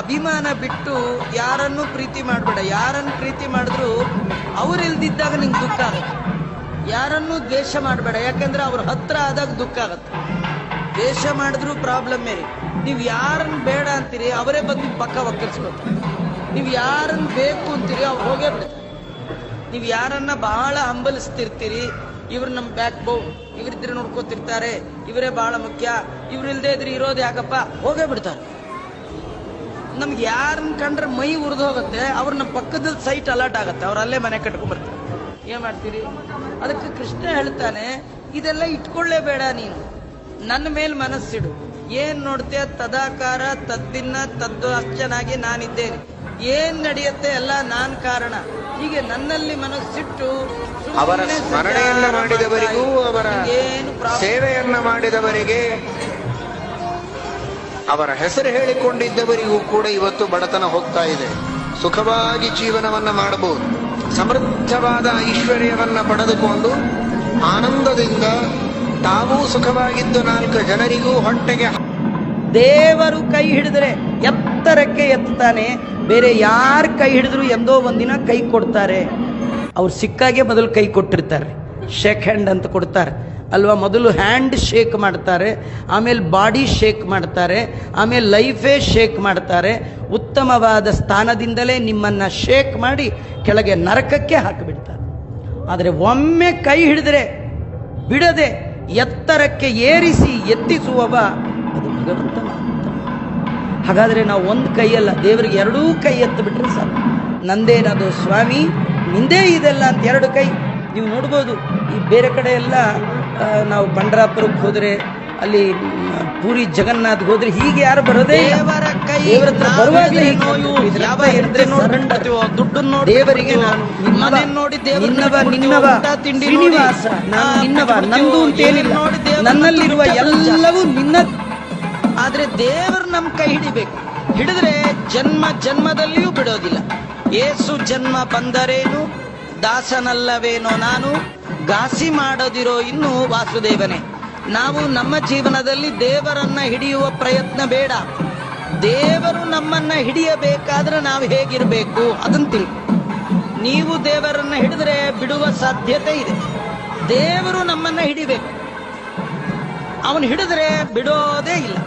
ಅಭಿಮಾನ ಬಿಟ್ಟು ಯಾರನ್ನು ಪ್ರೀತಿ ಮಾಡಬೇಡ. ಯಾರನ್ನು ಪ್ರೀತಿ ಮಾಡಿದ್ರು ಅವರಿಲ್ದಿದ್ದಾಗ ನಿಂಗೆ ದುಃಖ ಆಗುತ್ತೆ. ಯಾರನ್ನು ದ್ವೇಷ ಮಾಡಬೇಡ, ಯಾಕಂದ್ರೆ ಅವ್ರ ಹತ್ರ ಆದಾಗ ದುಃಖ ಆಗುತ್ತೆ. ದ್ವೇಷ ಮಾಡಿದ್ರು ಪ್ರಾಬ್ಲಮ್ ರೀ. ನೀವು ಯಾರನ್ನು ಬೇಡ ಅಂತೀರಿ ಅವರೇ ಬಂದು ಪಕ್ಕ ಒಕ್ಕರ್ಸ್ಕೊತಾರೆ. ನೀವು ಯಾರನ್ನು ಬೇಕು ಅಂತೀರಿ ಅವ್ರು ಹೋಗೇ ಬಿಡ್ತಾರೆ. ನೀವು ಯಾರನ್ನ ಬಹಳ ಹಂಬಲಿಸ್ತಿರ್ತೀರಿ, ಇವ್ರು ನಮ್ಮ ಬ್ಯಾಕ್ ಬೋನ್, ಇವರಿದ್ರೆ ನೋಡ್ಕೋತಿರ್ತಾರೆ, ಇವರೇ ಬಹಳ ಮುಖ್ಯ, ಇವ್ರಿಲ್ದೇ ಇದ್ರೆ ಇರೋದು ಯಾಕಪ್ಪ, ಹೋಗೇ ಬಿಡ್ತಾರೆ. ನಮ್ಗೆ ಯಾರನ್ನ ಕಂಡ್ರೆ ಮೈ ಉರಿದು ಹೋಗುತ್ತೆ, ಅವ್ರು ನಮ್ಮ ಪಕ್ಕದಲ್ಲಿ ಸೈಟ್ ಅಲರ್ಟ್ ಆಗುತ್ತೆ, ಅವ್ರು ಅಲ್ಲೇ ಮನೆ ಕಟ್ಕೊಂಡ್ಬರ್ತಾರೆ. ಏನ್ ಮಾಡ್ತೀರಿ? ಅದಕ್ಕೆ ಕೃಷ್ಣ ಹೇಳ್ತಾನೆ, ಇದೆಲ್ಲ ಇಟ್ಕೊಳ್ಳೇಬೇಡ ನೀನು, ನನ್ನ ಮೇಲೆ ಮನಸ್ಸಿಡು. ಏನ್ ನೋಡ್ತೀಯ? ತದಾಕಾರ ತದ್ದಿನ್ನ ತದ್ದು ಅಷ್ಟನಾಗಿ ನಾನಿದ್ದೇನೆ. ಏನ್ ನಡೆಯುತ್ತೆ ಎಲ್ಲ ನಾನ್ ಕಾರಣ. ಹೀಗೆ ನನ್ನಲ್ಲಿ ಮನಸ್ಸಿಟ್ಟು ಅವರ ಸ್ಮರಣೆಯನ್ನ ಮಾಡಿದವರಿಗೂ ಅವರ ಸೇವೆಯನ್ನ ಮಾಡಿದವರಿಗೆ ಅವರ ಹೆಸರು ಹೇಳಿಕೊಂಡಿದ್ದವರಿಗೂ ಕೂಡ ಇವತ್ತು ಬಡತನ ಹೋಗ್ತಾ ಇದೆ. ಸುಖವಾಗಿ ಜೀವನವನ್ನ ಮಾಡಬಹುದು, ಸಮೃದ್ಧವಾದ ಐಶ್ವರ್ಯವನ್ನ ಪಡೆದುಕೊಂಡು ಆನಂದದಿಂದ ತಾವೂ ಸುಖವಾಗಿದ್ದು 4 ಜನರಿಗೂ ಹೊಟ್ಟೆಗೆ. ದೇವರು ಕೈ ಹಿಡಿದ್ರೆ ಎತ್ತರಕ್ಕೆ ಎತ್ತಾನೆ. ಬೇರೆ ಯಾರು ಕೈ ಹಿಡಿದ್ರು ಎಂದೋ ಒಂದಿನ ಕೈ ಕೊಡ್ತಾರೆ. ಅವ್ರು ಸಿಕ್ಕಾಗೆ ಮೊದಲು ಕೈ ಕೊಟ್ಟಿರ್ತಾರೆ, ಶೇಕ್ ಹ್ಯಾಂಡ್ ಅಂತ ಕೊಡ್ತಾರೆ ಅಲ್ವಾ. ಮೊದಲು ಹ್ಯಾಂಡ್ ಶೇಕ್ ಮಾಡ್ತಾರೆ, ಆಮೇಲೆ ಬಾಡಿ ಶೇಕ್ ಮಾಡ್ತಾರೆ, ಆಮೇಲೆ ಲೈಫೇ ಶೇಕ್ ಮಾಡ್ತಾರೆ. ಉತ್ತಮವಾದ ಸ್ಥಾನದಿಂದಲೇ ನಿಮ್ಮನ್ನ ಶೇಕ್ ಮಾಡಿ ಕೆಳಗೆ ನರಕಕ್ಕೆ ಹಾಕಿಬಿಡ್ತಾರೆ. ಆದರೆ ಒಮ್ಮೆ ಕೈ ಹಿಡಿದ್ರೆ ಬಿಡದೆ ಎತ್ತರಕ್ಕೆ ಏರಿಸಿ ಎತ್ತಿಸುವವ ಅದು ಭಗವಂತ ಮಾತ್ರ. ಹಾಗಾದ್ರೆ ನಾವು ಒಂದು ಕೈಯಲ್ಲ, ದೇವರಿಗೆ 2 ಕೈ ಎತ್ತು ಬಿಟ್ರೆ ಸಾಕು. ನಂದೇನದು ಸ್ವಾಮಿ, ನಿಂದೇ ಇದೆಲ್ಲ ಅಂತ 2 ಕೈ. ನೀವು ನೋಡ್ಬೋದು, ಈ ಬೇರೆ ಕಡೆ ಎಲ್ಲ ನಾವು ಪಂಡ್ರಾಪುರಕ್ಕೆ ಹೋದ್ರೆ, ಅಲ್ಲಿ ಪೂರಿ ಜಗನ್ನಾಥ್ಗೆ ಹೋದ್ರೆ ಹೀಗೆ ಯಾರು ಬರೋದೇ ದೇವರ ಹತ್ರ ಬರುವಾಗಲೇ ದೇವರಿಗೆ ನಾನು ನಿನ್ನವ ಶ್ರೀನಿವಾಸ, ನಾನು ನಿನ್ನವ, ನಂದು ಅಂತೇನಿಲ್ಲ, ನನ್ನಲ್ಲಿರುವ ಎಲ್ಲವೂ ನಿನ್ನ. ಆದ್ರೆ ದೇವರು ನಮ್ಮ ಕೈ ಹಿಡಿಬೇಕು. ಹಿಡಿದ್ರೆ ಜನ್ಮ ಜನ್ಮದಲ್ಲಿಯೂ ಬಿಡೋದಿಲ್ಲ. ಏಸು ಜನ್ಮ ಬಂದರೇನು ದಾಸನಲ್ಲವೇನೋ ನಾನು, ಘಾಸಿ ಮಾಡೋದಿರೋ ಇನ್ನು ವಾಸುದೇವನೇ. ನಾವು ನಮ್ಮ ಜೀವನದಲ್ಲಿ ದೇವರನ್ನ ಹಿಡಿಯುವ ಪ್ರಯತ್ನ ಬೇಡ. ದೇವರು ನಮ್ಮನ್ನ ಹಿಡಿಯಬೇಕಾದ್ರೆ ನಾವು ಹೇಗಿರ್ಬೇಕು ಅದನ್ನು ತಿಳ್ಕೊ. ನೀವು ದೇವರನ್ನ ಹಿಡಿದ್ರೆ ಬಿಡುವ ಸಾಧ್ಯತೆ ಇದೆ. ದೇವರು ನಮ್ಮನ್ನ ಹಿಡಿಬೇಕು, ಅವನು ಹಿಡಿದ್ರೆ ಬಿಡೋದೇ ಇಲ್ಲ.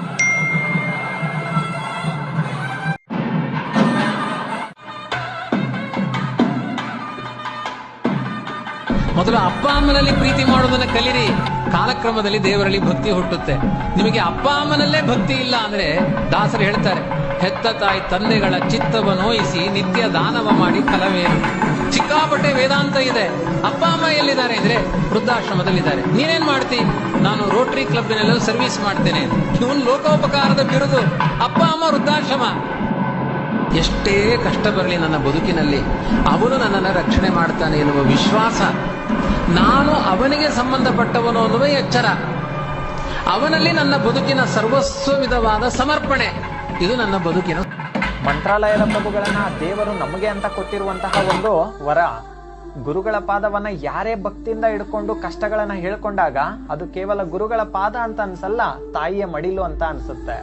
ಮೊದಲು ಅಪ್ಪ ಅಮ್ಮನಲ್ಲಿ ಪ್ರೀತಿ ಮಾಡೋದನ್ನ ಕಲಿರಿ. ಕಾಲಕ್ರಮದಲ್ಲಿ ದೇವರಲ್ಲಿ ಭಕ್ತಿ ಹುಟ್ಟುತ್ತೆ. ನಿಮಗೆ ಅಪ್ಪ ಅಮ್ಮನಲ್ಲೇ ಭಕ್ತಿ ಇಲ್ಲ ಅಂದ್ರೆ ದಾಸರು ಹೇಳ್ತಾರೆ, ಹೆತ್ತ ತಾಯಿ ತಂದೆಗಳ ಚಿತ್ತವ ನೋಯಿಸಿ ನಿತ್ಯ ದಾನವ ಮಾಡಿ ಫಲವೇನು. ಸಿಕ್ಕಾಪಟ್ಟೆ ವೇದಾಂತ ಇದೆ. ಅಪ್ಪ ಅಮ್ಮ ಎಲ್ಲಿದ್ದಾರೆ ಅಂದ್ರೆ ವೃದ್ಧಾಶ್ರಮದಲ್ಲಿದ್ದಾರೆ. ನೀನೇನ್ ಮಾಡ್ತಿ? ನಾನು ರೋಟರಿ ಕ್ಲಬ್ನಲ್ಲಿ ಸರ್ವಿಸ್ ಮಾಡ್ತೇನೆ. ಇವನ್ ಲೋಕೋಪಕಾರದ ಬಿರುದು, ಅಪ್ಪ ಅಮ್ಮ ವೃದ್ಧಾಶ್ರಮ. ಎಷ್ಟೇ ಕಷ್ಟ ಬರಲಿ ನನ್ನ ಬದುಕಿನಲ್ಲಿ ಅವನು ನನ್ನನ್ನು ರಕ್ಷಣೆ ಮಾಡ್ತಾನೆ ಎನ್ನುವ ವಿಶ್ವಾಸ, ನಾನು ಅವನಿಗೆ ಸಂಬಂಧಪಟ್ಟವನು ಅನ್ನುವ ಎಚ್ಚರ, ಅವನಲ್ಲಿ ನನ್ನ ಬದುಕಿನ ಸರ್ವಸ್ವವಿಧವಾದ ಸಮರ್ಪಣೆ, ಇದು ನನ್ನ ಬದುಕಿನ. ಮಂತ್ರಾಲಯದ ಪ್ರಭುಗಳನ್ನ ದೇವರು ನಮಗೆ ಅಂತ ಕೊಟ್ಟಿರುವಂತಹ ಒಂದು ವರ. ಗುರುಗಳ ಪಾದವನ್ನ ಯಾರೇ ಭಕ್ತಿಯಿಂದ ಹಿಡ್ಕೊಂಡು ಕಷ್ಟಗಳನ್ನ ಹೇಳ್ಕೊಂಡಾಗ ಅದು ಕೇವಲ ಗುರುಗಳ ಪಾದ ಅಂತ ಅನ್ಸಲ್ಲ, ತಾಯಿಯ ಮಡಿಲು ಅಂತ ಅನ್ಸುತ್ತೆ.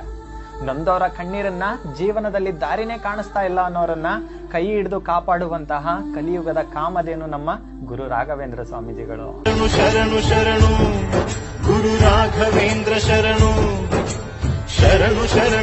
ನೊಂದವರ ಕಣ್ಣೀರನ್ನ, ಜೀವನದಲ್ಲಿ ದಾರಿನೇ ಕಾಣಿಸ್ತಾ ಇಲ್ಲ ಅನ್ನೋರನ್ನ ಕೈ ಹಿಡಿದು ಕಾಪಾಡುವಂತಹ ಕಲಿಯುಗದ ಕಾಮಧೇನು ನಮ್ಮ ಗುರು ರಾಘವೇಂದ್ರ ಸ್ವಾಮೀಜಿಗಳು. ಶರಣು ಶರಣು ಗುರು ರಾಘವೇಂದ್ರ ಶರಣು ಶರಣು ಶರಣು.